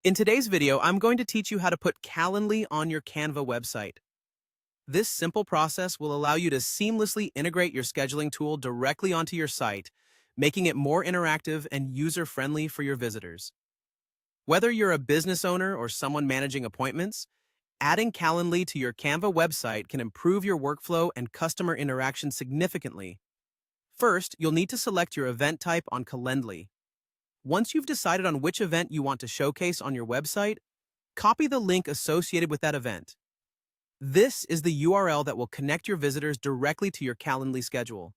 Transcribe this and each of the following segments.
In today's video, I'm going to teach you how to put Calendly on your Canva website. This simple process will allow you to seamlessly integrate your scheduling tool directly onto your site, making it more interactive and user-friendly for your visitors. Whether you're a business owner or someone managing appointments, adding Calendly to your Canva website can improve your workflow and customer interaction significantly. First, you'll need to select your event type on Calendly. Once you've decided on which event you want to showcase on your website, copy the link associated with that event. This is the URL that will connect your visitors directly to your Calendly schedule.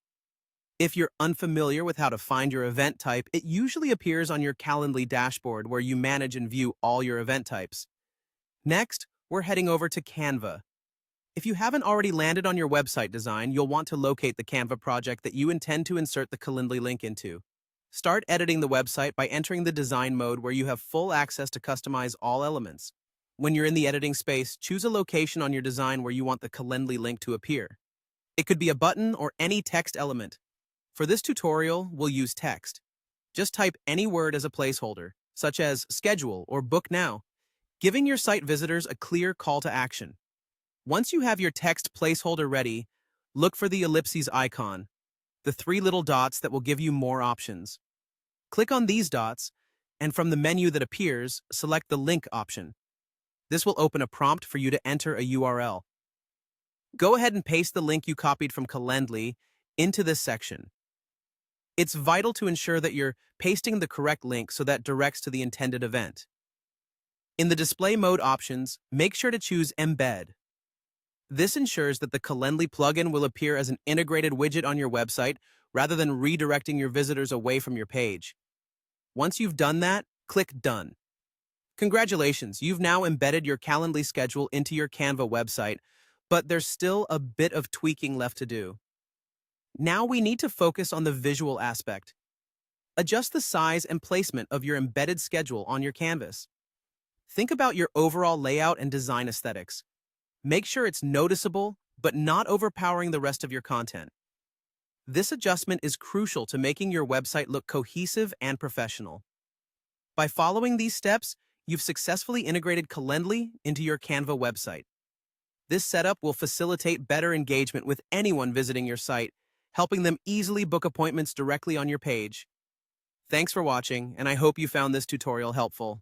If you're unfamiliar with how to find your event type, it usually appears on your Calendly dashboard where you manage and view all your event types. Next, we're heading over to Canva. If you haven't already landed on your website design, you'll want to locate the Canva project that you intend to insert the Calendly link into. Start editing the website by entering the design mode where you have full access to customize all elements. When you're in the editing space, choose a location on your design where you want the Calendly link to appear. It could be a button or any text element. For this tutorial, we'll use text. Just type any word as a placeholder, such as schedule or book now, giving your site visitors a clear call to action. Once you have your text placeholder ready, look for the ellipses icon, the three little dots that will give you more options. Click on these dots, and from the menu that appears, select the link option. This will open a prompt for you to enter a URL. Go ahead and paste the link you copied from Calendly into this section. It's vital to ensure that you're pasting the correct link so that directs to the intended event. In the display mode options, make sure to choose Embed. This ensures that the Calendly plugin will appear as an integrated widget on your website rather than redirecting your visitors away from your page. Once you've done that, click Done. Congratulations, you've now embedded your Calendly schedule into your Canva website, but there's still a bit of tweaking left to do. Now we need to focus on the visual aspect. Adjust the size and placement of your embedded schedule on your canvas. Think about your overall layout and design aesthetics. Make sure it's noticeable, but not overpowering the rest of your content. This adjustment is crucial to making your website look cohesive and professional. By following these steps, you've successfully integrated Calendly into your Canva website. This setup will facilitate better engagement with anyone visiting your site, helping them easily book appointments directly on your page. Thanks for watching, and I hope you found this tutorial helpful.